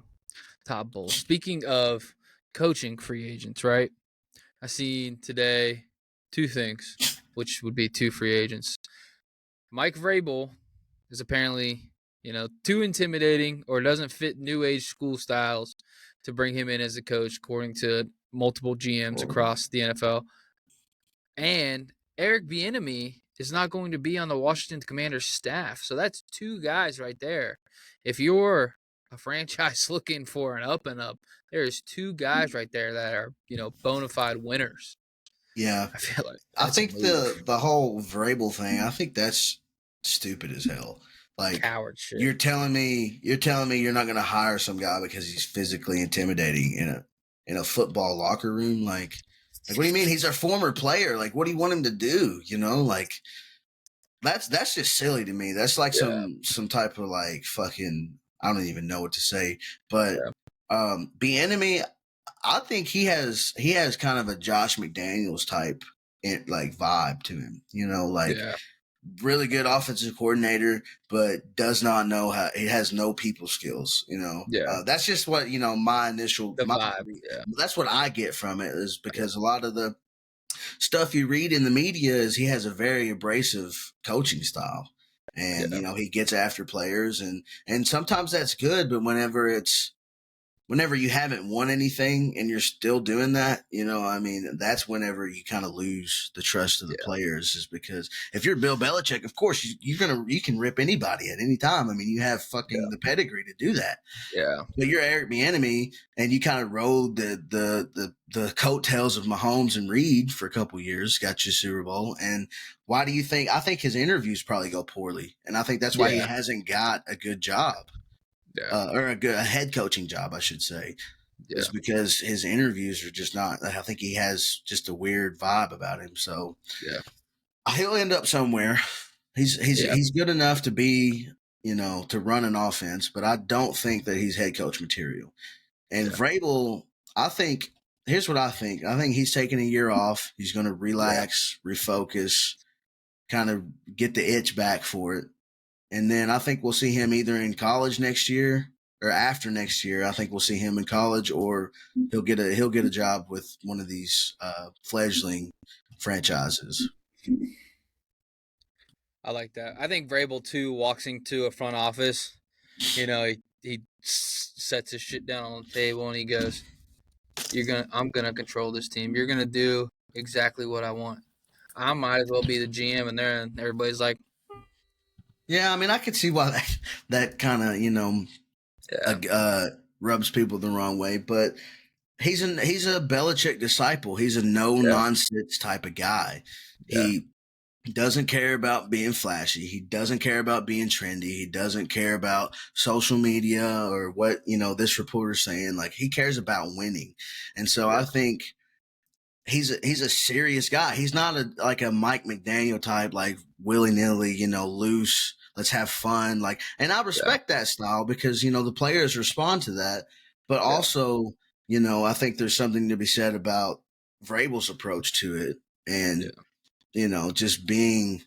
Todd Bowles. Speaking of coaching free agents, right? I seen today two things, which would be two free agents. Mike Vrabel is apparently, too intimidating or doesn't fit new age school styles to bring him in as a coach, according to multiple GMs across the NFL. And Eric Bieniemy is not going to be on the Washington Commanders staff. So that's two guys right there. If you're a franchise looking for an up and up, there's two guys right there that are, bona fide winners. Yeah. I feel like I think the whole Vrabel thing, I think that's stupid as hell. Like, coward shit. You're telling me you're not going to hire some guy because he's physically intimidating in a football locker room. Like what do you mean? He's a former player. Like, what do you want him to do? Like that's just silly to me. That's like some type of like fucking, I don't even know what to say. But Bieniemy, I think he has kind of a Josh McDaniels type like vibe to him. Really good offensive coordinator, but does not know how. He has no people skills. That's just what my initial vibe. That's what I get from it, is because a lot of the stuff you read in the media is he has a very abrasive coaching style, and he gets after players, and sometimes that's good, but whenever you haven't won anything and you're still doing that, that's whenever you kind of lose the trust of the players, is because if you're Bill Belichick, of course you can rip anybody at any time. I mean, you have fucking the pedigree to do that. Yeah. But you're Eric Bieniemy and you kind of rode the coattails of Mahomes and Reed for a couple years, got you Super Bowl. And why do you think? I think his interviews probably go poorly. And I think that's why he hasn't got a good job. Or a head coaching job, I should say, is because his interviews are just not. I think he has just a weird vibe about him. So, He'll end up somewhere. He's good enough to be, to run an offense, but I don't think that he's head coach material. And Vrabel, I think, here's what I think. I think he's taking a year off. He's going to relax, refocus, kind of get the itch back for it. And then I think we'll see him either in college next year or after next year. I think we'll see him in college, or he'll get a job with one of these fledgling franchises. I like that. I think Vrabel too walks into a front office. He sets his shit down on the table and he goes, I'm gonna control this team. You're gonna do exactly what I want. I might as well be the GM, and everybody's like, yeah. I mean, I could see why that kind of rubs people the wrong way, but he's a Belichick disciple. He's a no nonsense type of guy. Yeah. He doesn't care about being flashy. He doesn't care about being trendy. He doesn't care about social media or what, this reporter's saying. Like, he cares about winning. And so I think he's a serious guy. He's not like a Mike McDaniel type, like willy-nilly, loose, let's have fun. Like, and I respect that style because, the players respond to that. But also, I think there's something to be said about Vrabel's approach to it. And just being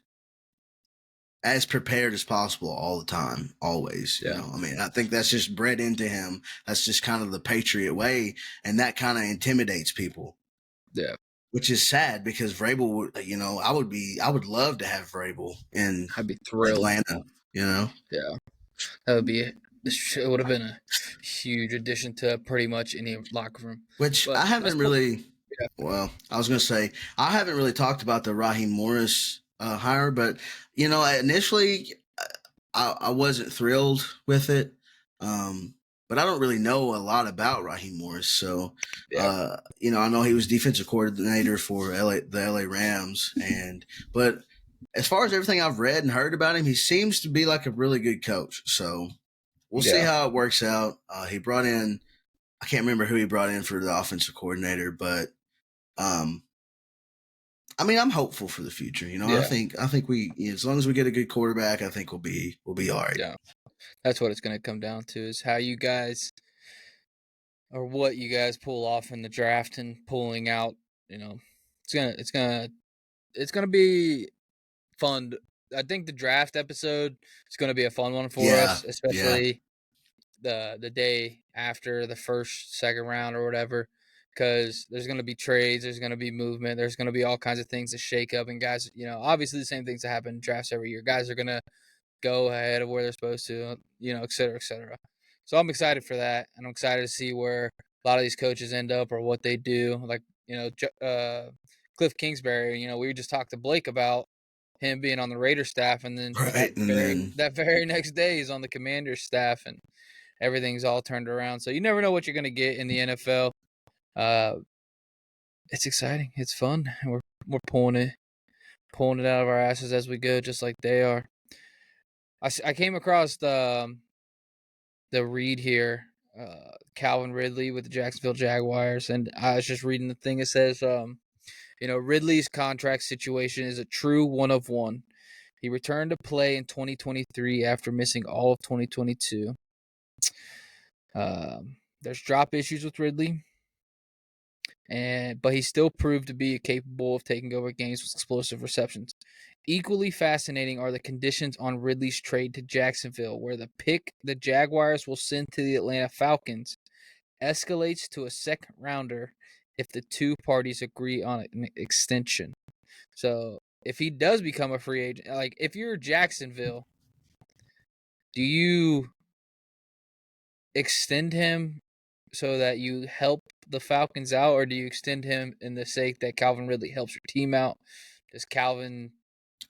as prepared as possible all the time, always. I mean, I think that's just bred into him. That's just kind of the Patriot way, and that kind of intimidates people. Yeah, which is sad because Vrabel would, I would love to have Vrabel in I'd be thrilled. Atlanta. Yeah, that would be. It would have been a huge addition to pretty much any locker room. Which I haven't really. Yeah. Well, I was going to say, I haven't really talked about the Raheem Morris hire, but, initially I wasn't thrilled with it. But I don't really know a lot about Raheem Morris. So, I know he was defensive coordinator for the LA Rams. But as far as everything I've read and heard about him, he seems to be like a really good coach. So we'll see how it works out. He brought in, I can't remember who he brought in for the offensive coordinator, but I mean, I'm hopeful for the future. I think we, as long as we get a good quarterback, I think we'll be all right. Yeah, that's what it's going to come down to, is how you guys, or what you guys pull off in the draft and pulling out. It's gonna be fun. I think the draft episode is going to be a fun one for us, especially the day after the first, second round or whatever. Because there's going to be trades, there's going to be movement, there's going to be all kinds of things to shake up. And guys, obviously the same things that happen in drafts every year. Guys are going to go ahead of where they're supposed to, et cetera, et cetera. So I'm excited for that. And I'm excited to see where a lot of these coaches end up or what they do. Like, Cliff Kingsbury, we just talked to Blake about him being on the Raiders staff. And then that very next day he's on the Commanders staff and everything's all turned around. So you never know what you're going to get in the NFL. It's exciting. It's fun. We're pulling it out of our asses as we go, just like they are. I came across the read here, Calvin Ridley with the Jacksonville Jaguars, and I was just reading the thing. It says, Ridley's contract situation is a true one of one. He returned to play in 2023 after missing all of 2022. There's drop issues with Ridley. But he still proved to be capable of taking over games with explosive receptions. Equally fascinating are the conditions on Ridley's trade to Jacksonville, where the pick the Jaguars will send to the Atlanta Falcons escalates to a second rounder if the two parties agree on an extension. So if he does become a free agent, like if you're Jacksonville, do you extend him so that you help the Falcons out, or do you extend him in the sake that Calvin Ridley helps your team out? Does Calvin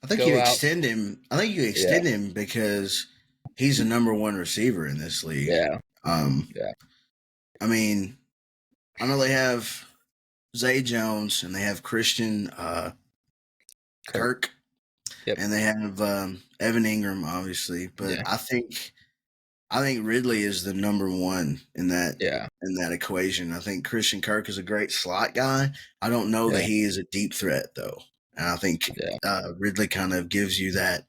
I think you extend him. I think you extend him because he's the number one receiver in this league. Yeah. I mean, I know they have Zay Jones and they have Christian Kirk. Yep. And they have Evan Ingram, obviously. But I think Ridley is the number one in that equation. I think Christian Kirk is a great slot guy. I don't know that he is a deep threat, though. And I think Ridley kind of gives you that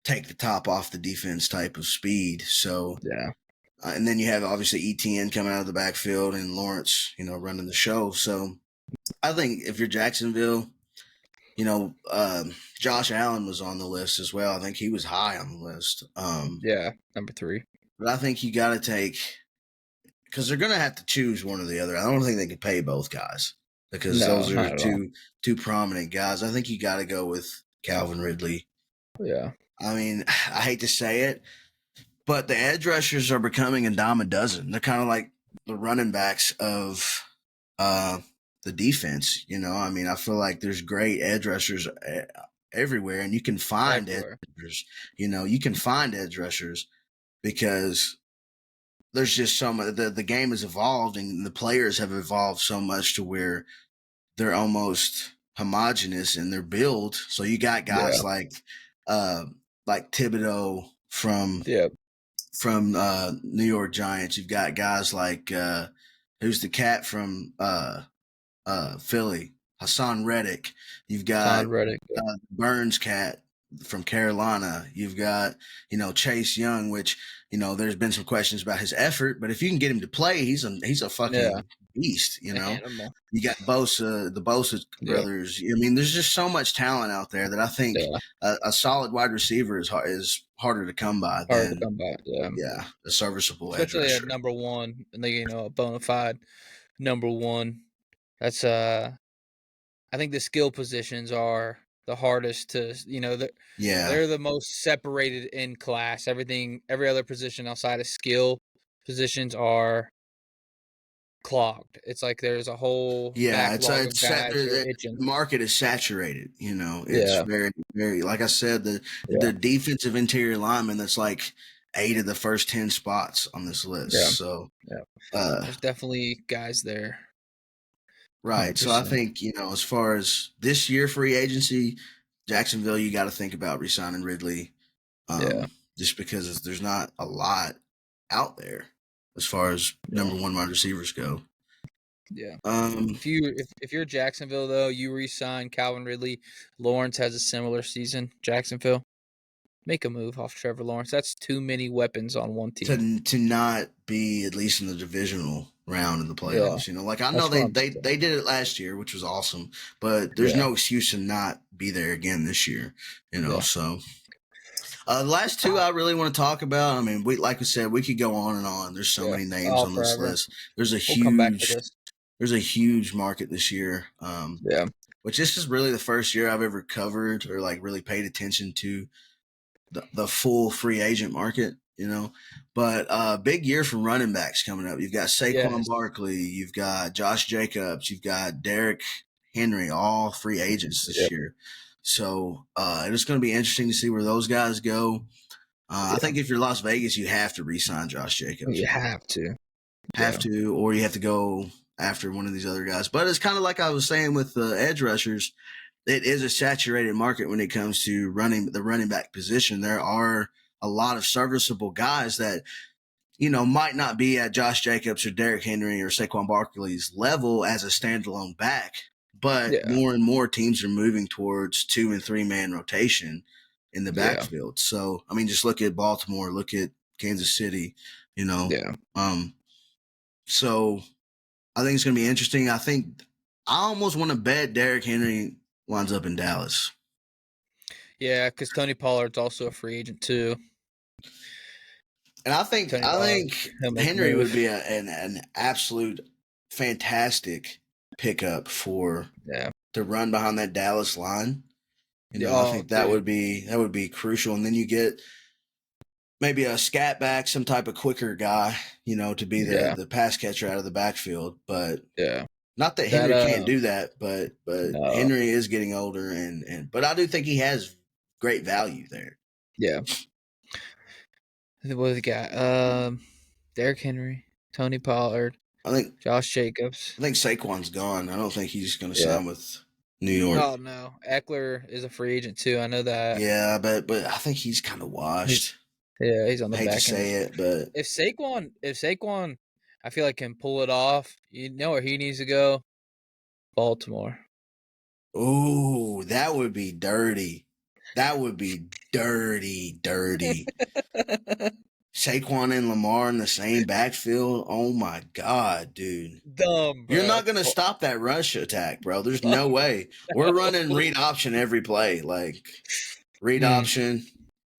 take the top off the defense type of speed. So and then you have obviously ETN coming out of the backfield and Lawrence, running the show. So I think if you're Jacksonville, Josh Allen was on the list as well. I think he was high on the list. Number 3. But I think you got to take, because they're going to have to choose one or the other. I don't think they can pay both guys because those are two prominent guys. I think you got to go with Calvin Ridley. Yeah. I mean, I hate to say it, but the edge rushers are becoming a dime a dozen. They're kind of like the running backs of the defense. I mean, I feel like there's great edge rushers everywhere, and you can find edge rushers. You can find edge rushers because there's just so much. The game has evolved, and the players have evolved so much to where they're almost homogenous in their build. So you got guys like Thibodeau from New York Giants. You've got guys like who's the cat from Philly, Hassan Reddick. You've got Burns cat from Carolina. You've got Chase Young, which there's been some questions about his effort, but if you can get him to play, he's a fucking beast. You got the Bosa brothers. I mean, there's just so much talent out there that I think a solid wide receiver is harder to come by than a serviceable edge rusher. Especially at number 1, and a bona fide number 1. That's I think the skill positions are the hardest to, they're the most separated in class. Every other position outside of skill positions are clogged. It's like there's a whole backlog of guys the market is saturated. It's very, very, like I said, the defensive interior lineman, that's like 8 of the first 10 spots on this list. So there's definitely guys there. Right. 100%. So I think, as far as this year free agency, Jacksonville, you got to think about re-signing Ridley. Just because there's not a lot out there as far as number 1 wide receivers go. Yeah. If you're Jacksonville, though, you re-sign Calvin Ridley. Lawrence has a similar season. Jacksonville, make a move off Trevor Lawrence. That's too many weapons on one team. To not be at least in the divisional round in the playoffs. I know they did it last year, which was awesome, but there's no excuse to not be there again this year. So the last 2 I really want to talk about. I mean, like we said, we could go on and on. There's so many names on this list. There's a huge market this year. Which this is really the first year I've ever covered or like really paid attention to the full free agent market. But big year for running backs coming up. You've got Saquon Barkley, you've got Josh Jacobs, you've got Derrick Henry, all free agents this year. So it's going to be interesting to see where those guys go. I think if you're Las Vegas, you have to re-sign Josh Jacobs. You have to. Or you have to go after one of these other guys. But it's kind of like I was saying with the edge rushers. It is a saturated market when it comes to the running back position. There are a lot of serviceable guys that, might not be at Josh Jacobs or Derrick Henry or Saquon Barkley's level as a standalone back, but more and more teams are moving towards 2 and 3 man rotation in the backfield. So, I mean, just look at Baltimore, look at Kansas City, So I think it's going to be interesting. I almost want to bet Derrick Henry winds up in Dallas. Yeah, because Tony Pollard's also a free agent too. And I think Henry would be an absolute fantastic pickup to run behind that Dallas line. I think that would be crucial. And then you get maybe a scat back, some type of quicker guy, to be the pass catcher out of the backfield. But not that Henry can't do that, but Henry is getting older, but I do think he has great value there. Yeah. What have we got? Derrick Henry, Tony Pollard, Josh Jacobs. I think Saquon's gone. I don't think he's going to sign with New York. Oh no, Eckler is a free agent too. I know that. Yeah, but I think he's kind of washed. He's on the back end. I hate to say it, but if Saquon, I feel like can pull it off. You know where he needs to go? Baltimore. Ooh, that would be dirty. That would be dirty, dirty. Saquon and Lamar in the same backfield. Oh my God, dude. Dumb, You're bro. not going to stop that rush attack, bro. There's no Dumb. way. We're running read option every play. Like read option,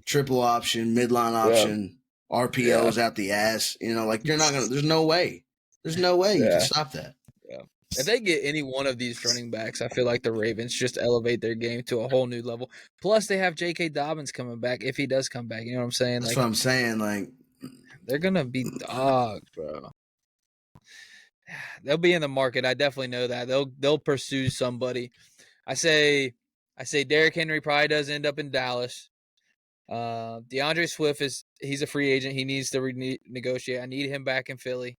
triple option, midline option, RPOs out the ass. You know, like you're not going to, there's no way. There's no way you can stop that. Yeah. If they get any one of these running backs, I feel like the Ravens just elevate their game to a whole new level. Plus, they have J.K. Dobbins coming back if he does come back. You know what I'm saying? That's what I'm saying. Like they're gonna be dogs, bro. They'll be in the market. I definitely know that. They'll pursue somebody. I say Derrick Henry probably does end up in Dallas. DeAndre Swift he's a free agent. He needs to renegotiate. I need him back in Philly.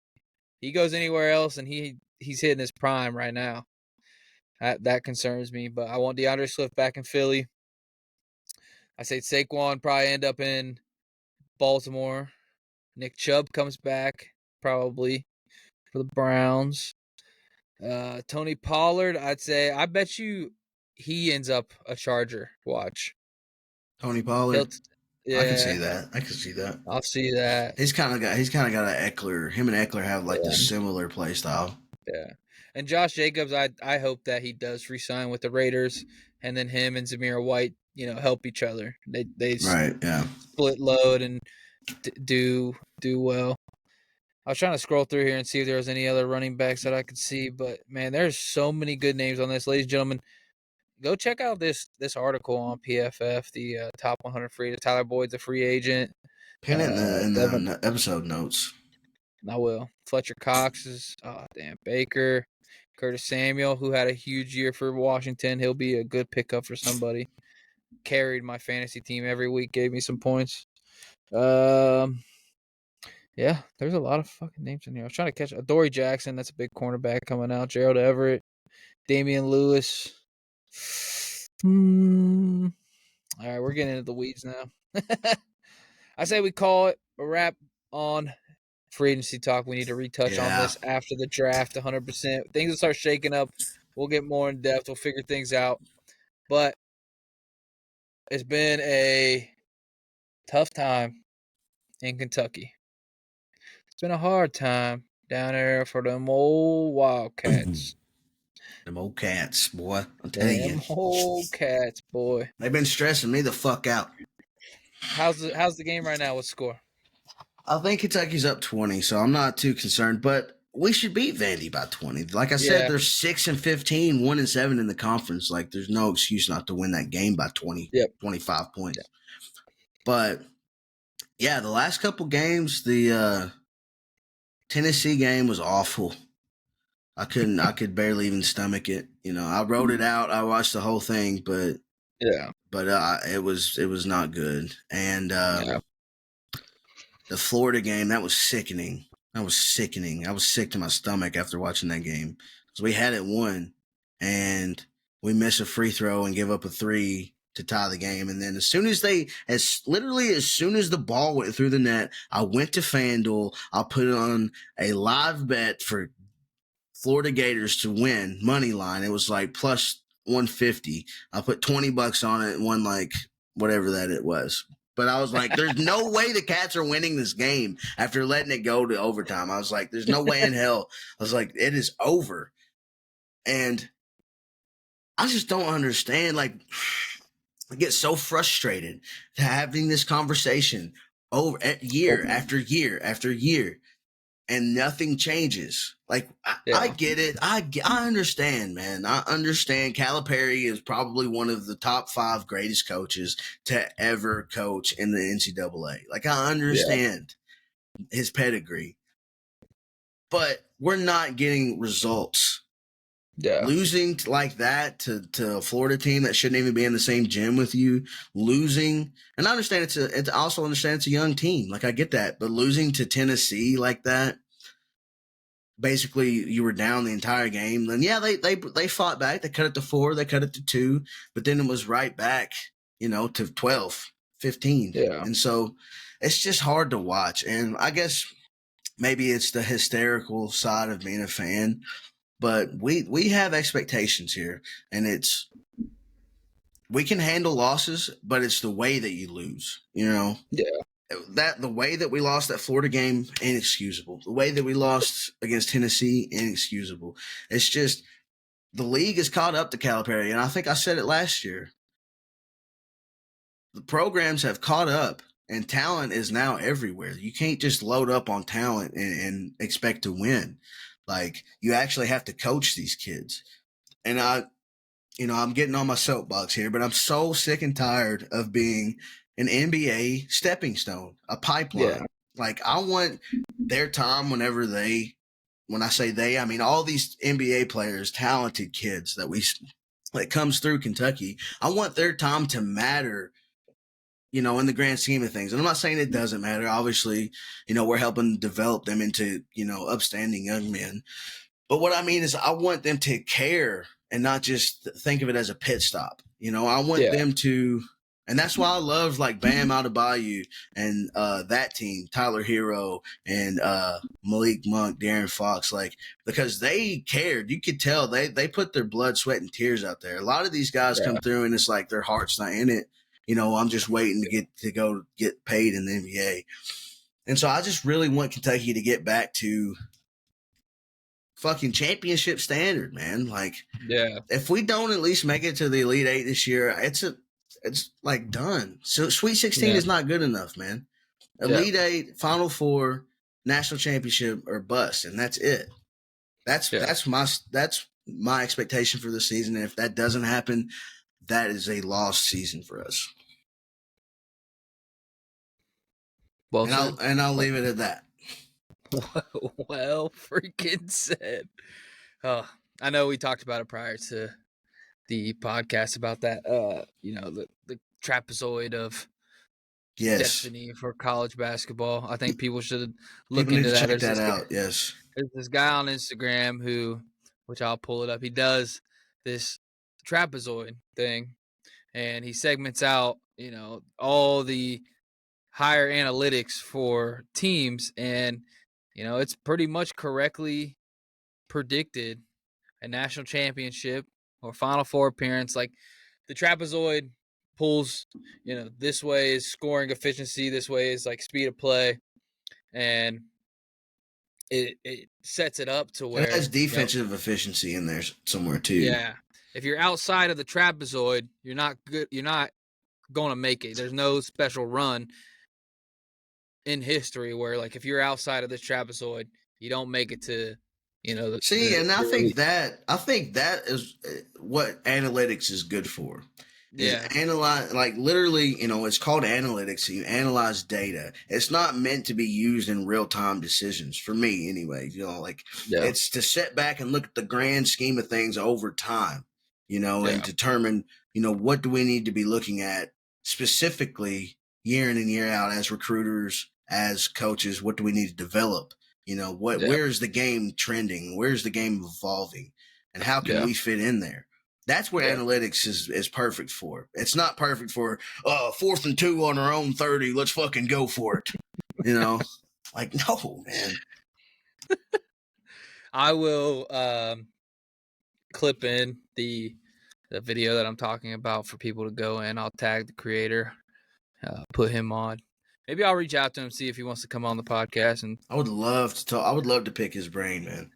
He goes anywhere else, and he's hitting his prime right now. That concerns me. But I want DeAndre Swift back in Philly. I say Saquon probably end up in Baltimore. Nick Chubb comes back probably for the Browns. Tony Pollard, I bet you he ends up a Charger. Watch. Tony Pollard. Yeah, I can see that. I'll see that. He's kind of got an Eckler. Him and Eckler have like the similar play style. Yeah. And Josh Jacobs, I hope that he does resign with the Raiders, and then him and Zamir White, help each other. They split load and do well. I was trying to scroll through here and see if there was any other running backs that I could see, but man, there's so many good names on this, ladies and gentlemen. Go check out this article on PFF, the top 100 free. Tyler Boyd's a free agent. Pin it in the episode notes. I will. Fletcher Cox is Baker. Curtis Samuel, who had a huge year for Washington. He'll be a good pickup for somebody. Carried my fantasy team every week, gave me some points. Yeah, there's a lot of fucking names in here. I was trying to catch Adoree Jackson. That's a big cornerback coming out. Gerald Everett. Damian Lewis. All right, we're getting into the weeds now. I say we call it a wrap on free agency talk. We need to retouch on this after the draft 100%. Things will start shaking up. We'll get more in depth. We'll figure things out. But it's been a tough time in Kentucky. It's been a hard time down there for them old Wildcats. Them old cats, boy. I'm telling you. Them old cats, boy. They've been stressing me the fuck out. How's the game right now? What's the score? I think Kentucky's up 20, so I'm not too concerned. But we should beat Vandy by 20. Like I said, they're 6-15, 1-7 in the conference. Like there's no excuse not to win that game by 20, 25 points. Yep. But yeah, the last couple games, the Tennessee game was awful. I could barely even stomach it. I wrote it out. I watched the whole thing, but it was not good. And the Florida game, that was sickening. I was sick to my stomach after watching that game because we had it won, and we miss a free throw and give up a 3 to tie the game. And then as soon as the ball went through the net, I went to FanDuel. I put on a live bet for Florida Gators to win money line. It was like plus 150. I put $20 on it and won like whatever that it was. But I was like, there's no way the Cats are winning this game after letting it go to overtime. I was like, there's no way in hell. I was like, it is over. And I just don't understand. Like, I get so frustrated having this conversation over year after year after year. And nothing changes. Like, I get it. I understand, man. I understand Calipari is probably one of the top 5 greatest coaches to ever coach in the NCAA. Like, I understand his pedigree. But we're not getting results. Yeah. Losing like that to a Florida team that shouldn't even be in the same gym with you, losing, and I understand I also understand it's a young team. Like I get that, but losing to Tennessee like that, basically you were down the entire game. Then they fought back. They cut it to 4, they cut it to 2, but then it was right back, to 12, 15. Yeah. And so it's just hard to watch. And I guess maybe it's the hysterical side of being a fan. but we have expectations here, and we can handle losses, but it's the way that you lose. Yeah. That the way that we lost that Florida game, inexcusable. The way that we lost against Tennessee, inexcusable. It's just the league is caught up to Calipari, and I think I said it last year. The programs have caught up, and talent is now everywhere. You can't just load up on talent and expect to win. Like, you actually have to coach these kids. And I'm getting on my soapbox here, but I'm so sick and tired of being an NBA stepping stone, a pipeline. Yeah. Like, I want their time when I say they, I mean all these NBA players, talented kids that comes through Kentucky. I want their time to matter, in the grand scheme of things. And I'm not saying it doesn't matter. Obviously, we're helping develop them into, upstanding young men. But what I mean is I want them to care and not just think of it as a pit stop. I want them to, and that's why I love like Bam Adebayo and that team, Tyler Hero and Malik Monk, Darren Fox, because they cared. You could tell they put their blood, sweat, and tears out there. A lot of these guys come through and it's like their heart's not in it. I'm just waiting to go get paid in the NBA. And so I just really want Kentucky to get back to fucking championship standard, man. If we don't at least make it to the Elite Eight this year, it's like done. So Sweet 16 is not good enough, man. Elite Eight, Final Four, National Championship, or bust, and that's it. That's my expectation for the season. And if that doesn't happen, that is a lost season for us. Well, I'll leave it at that. Well, freaking said. I know we talked about it prior to the podcast about that. The trapezoid of destiny for college basketball. I think people should look into that. Check that out. Yes, there's this guy on Instagram which I'll pull it up. He does this trapezoid thing, and he segments out, all the higher analytics for teams, and it's pretty much correctly predicted a national championship or Final Four appearance. Like, the trapezoid pulls, this way is scoring efficiency, this way is like speed of play, and it sets it up to where it has defensive efficiency in there somewhere too. Yeah, if you're outside of the trapezoid, you're not good. You're not going to make it. There's no special run in history where, like, if you're outside of this trapezoid, you don't make it to, I think that is what analytics is good for. Analyze, like, literally, it's called analytics. You analyze data. It's not meant to be used in real-time decisions, for me anyway. It's to sit back and look at the grand scheme of things over time, and determine, what do we need to be looking at specifically year in and year out as recruiters, as coaches. What do we need to develop? Where's the game trending? Where's the game evolving? And how can we fit in there? That's what analytics is perfect for. It's not perfect for 4th and 2 on our own 30. Let's fucking go for it. No, man. I will clip in the video that I'm talking about for people to go in. I'll tag the creator, put him on. Maybe I'll reach out to him, see if he wants to come on the podcast. And I would love to talk. I would love to pick his brain, man.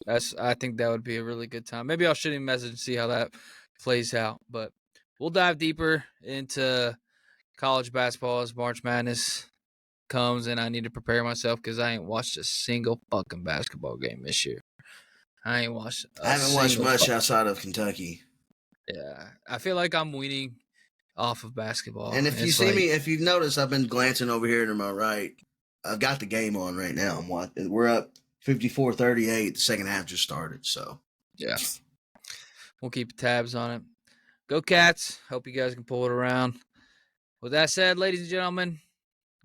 I think that would be a really good time. Maybe I'll shoot him a message and see how that plays out. But we'll dive deeper into college basketball as March Madness comes, and I need to prepare myself because I ain't watched a single fucking basketball game this year. I haven't watched much outside of Kentucky. Yeah, I feel like I'm weaning off of basketball. And if you've noticed, I've been glancing over here to my right. I've got the game on right now. I'm watching. We're up 54-38. The second half just started. So yeah, we'll keep tabs on it. Go Cats! Hope you guys can pull it around. With that said, ladies and gentlemen,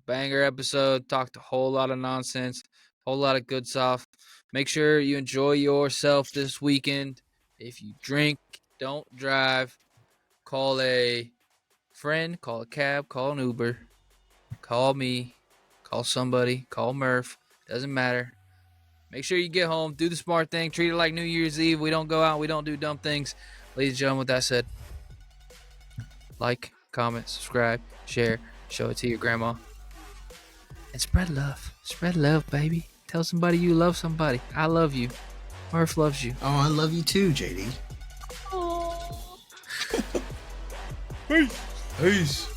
banger episode. Talked a whole lot of nonsense, whole lot of good stuff. Make sure you enjoy yourself this weekend. If you drink, don't drive. Call a friend, call a cab, call an Uber, call me, call somebody, call Murph. Doesn't matter. Make sure you get home, do the smart thing, treat it like New Year's Eve. We don't go out, we don't do dumb things. Ladies and gentlemen, with that said, like, comment, subscribe, share, show it to your grandma. And spread love. Spread love, baby. Tell somebody you love somebody. I love you. Murph loves you. Oh, I love you too, JD. Peace. Peace.